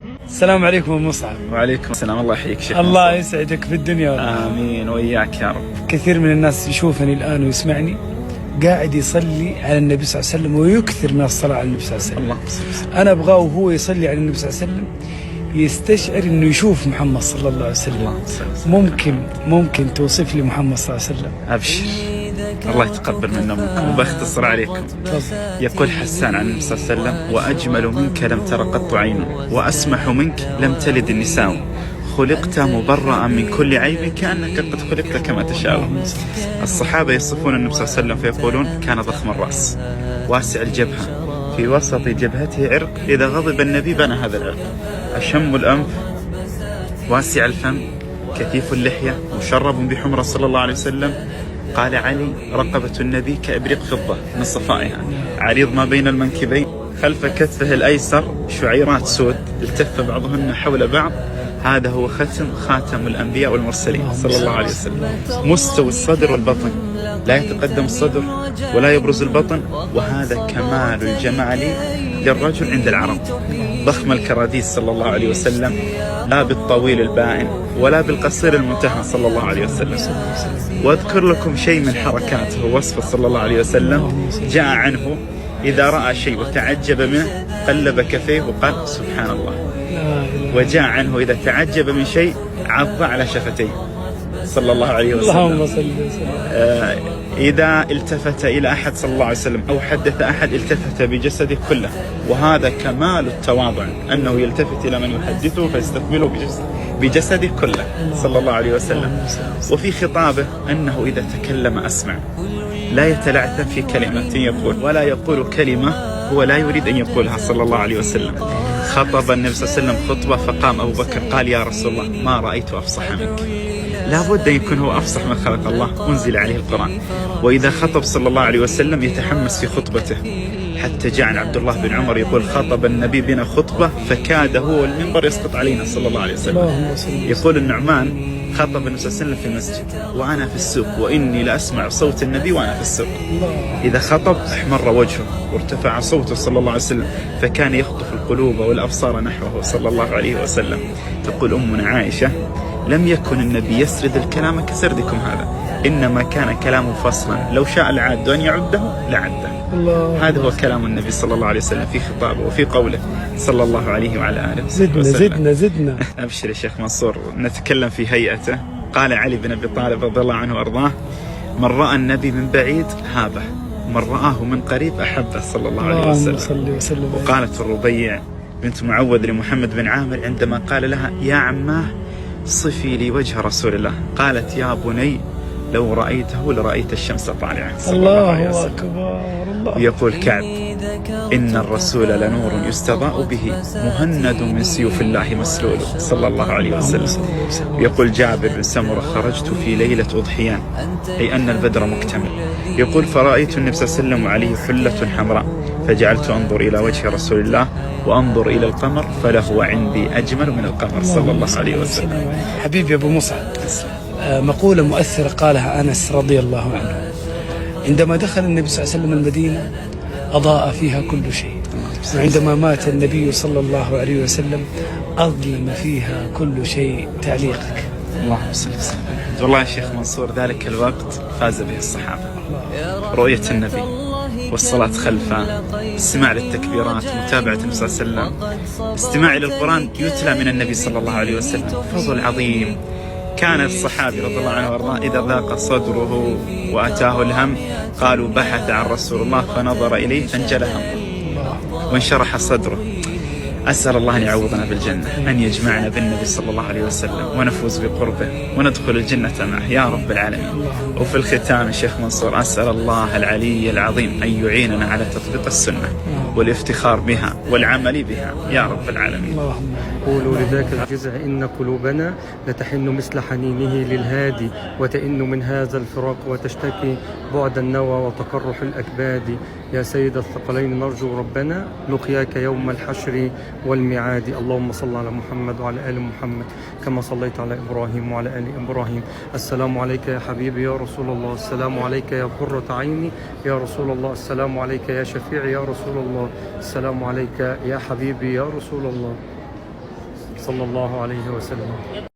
السلام عليكم أبو مصعب. وعليكم السلام. الله يحييك شيخ. الله يسعدك في الدنيا. آمين وإياك يا رب. كثير من الناس يشوفني الآن ويسمعني قاعد يصلي على النبي صلى الله عليه وسلم ويكثر من الصلاة على النبي صلى الله عليه وسلم. الله. أنا أبغاه وهو يصلي على النبي صلى الله عليه وسلم يستشعر إنه يشوف محمد صلى الله عليه وسلم. ممكن توصف لي محمد صلى الله عليه وسلم؟ أبشر، الله يتقبل منا ومنكم. وبختصر عليكم، يقول حسان عن النبي صلى الله عليه وسلم: وأجمل منك لم تر قط عين، وأسمح منك لم تلد النساء، خلقت مبرأ من كل عيب كأنك قد خلقت كما تشاء. الصحابة يصفون النبي صلى الله عليه وسلم فيقولون: كان ضخم الرأس، واسع الجبهة، في وسط جبهته عرق، إذا غضب النبي بنى هذا العرق، أشم الأنف، واسع الفم، كثيف اللحية، مشرب بحمرة صلى الله عليه وسلم. قال علي: رقبة النبي كإبريق فضة من صفائها، عريض ما بين المنكبين، خلف كتفه الأيسر شعيرات سود التف بعضهن حول بعض، هذا هو خاتم الأنبياء والمرسلين صلى الله عليه وسلم. مستوي الصدر والبطن، لا يتقدم الصدر ولا يبرز البطن، وهذا كمال الجمال للرجل عند العرب. ضخم الكراديس صلى الله عليه وسلم، لا بالطويل البائن ولا بالقصير المنتهى صلى الله عليه وسلم. واذكر لكم شيء من حركاته ووصفه صلى الله عليه وسلم. جاء عنه إذا رأى شيء وتعجب منه قلب كفيه وقال: سبحان الله. وجاء عنه إذا تعجب من شيء عض على شفتيه صلى الله عليه وسلم. اللهم صل وسلم. إذا التفت إلى أحد صلى الله عليه وسلم أو حدث أحد التفت بجسده كله، وهذا كمال التواضع، أنه يلتفت إلى من يحدثه فيستقبله بجسده كله صلى الله عليه وسلم. وفي خطابه أنه إذا تكلم أسمع، لا يتلعثم في كلمة يقول، ولا يقول كلمة هو لا يريد أن يقولها صلى الله عليه وسلم. خطب النبي صلى الله عليه وسلم خطبة فقام أبو بكر قال: يا رسول الله، ما رأيت أفصح منك. لابد أن يكون هو أفصح من خلق الله، أنزل عليه القرآن. وإذا خطب صلى الله عليه وسلم يتحمس في خطبته، حتى جاء عن عبد الله بن عمر يقول: خطب النبي بنا خطبة فكاد هو المنبر يسقط علينا صلى الله عليه وسلم. يقول النعمان: خطب النبي صلى الله عليه وسلم في المسجد وأنا في السوق، وإني لأسمع صوت النبي وأنا في السوق. إذا خطب احمر وجهه وارتفع صوته صلى الله عليه وسلم، فكان يخطف القلوب والأبصار نحوه صلى الله عليه وسلم. تقول أمنا عائشة: لم يكن النبي يسرد الكلام كسردكم هذا، إنما كان كلامه فصلا، لو شاء العاد أن يعده لعده. هذا هو كلام النبي صلى الله عليه وسلم في خطابه وفي قوله صلى الله عليه وعلى آله وسلم. زدنا. أبشر يا شيخ منصور، نتكلم في هيئته. قال علي بن أبي طالب رضي الله عنه وأرضاه: من رأى النبي من بعيد هابه، من رآه من قريب أحبه صلى الله عليه وسلم. وقالت الربيع بنت معوذ لمحمد بن عامر عندما قال لها: يا عماه صفي لي وجه رسول الله، قالت: يا بني لو رأيته لرأيت الشمس طالعة صلى الله عليه وسلم. الله. يقول كعب: إن الرسول لنور يستضاء به، مهند من سيوف الله مسلول صلى الله عليه وسلم. يقول جابر بن سمرة: خرجت في ليلة أضحيان، أي أن البدر مكتمل. يقول: فرأيت النبي صلى الله عليه وسلم وعليه حلة حمراء، فجعلت أنظر إلى وجه رسول الله وأنظر إلى القمر، فلهو عندي أجمل من القمر صلى الله عليه وسلم. حبيبي أبو مصعب، مقولة مؤثرة قالها أنس رضي الله عنه: عندما دخل النبي صلى الله عليه وسلم المدينة أضاء فيها كل شيء، وعندما مات النبي صلى الله عليه وسلم أظلم فيها كل شيء. تعليقك؟ اللهم صل وسلم. والله يا شيخ منصور، ذلك الوقت فاز به الصحابة، رؤية النبي والصلاة خلفه، استماع للتكبيرات، متابعة النبي صلى الله عليه وسلم، استماع إلى القرآن يتلى من النبي صلى الله عليه وسلم، فضل عظيم. كان الصحابي رضي الله عنه وارضاه إذا ضاق صدره وأتاه الهم قالوا: بحث عن رسول الله فنظر إليه فانجلى همه وانشرح صدره. أسأل الله أن يعوضنا بالجنة، أن يجمعنا بالنبي صلى الله عليه وسلم ونفوز بقربه وندخل الجنة معه يا رب العالمين. وفي الختام الشيخ منصور، أسأل الله العلي العظيم أن يعيننا على تطبيق السنة والافتخار بها والعمل بها يا رب العالمين. قولوا لذاك الجزع إن قلوبنا لتحن مثل حنينه للهادي، وتئن من هذا الفراق وتشتكي بعد النوى وتقرح الأكباد. يا سيد الثقلين نرجو ربنا لقياك يوم الحشر والميعاد. اللهم صل على محمد وعلى آل محمد كما صليت على إبراهيم وعلى آل إبراهيم. السلام عليك يا حبيبي يا رسول الله، السلام عليك يا قرة عيني يا رسول الله، السلام عليك يا شفيعي يا رسول الله، السلام عليك يا حبيبي يا رسول الله. صلى الله عليه وسلم.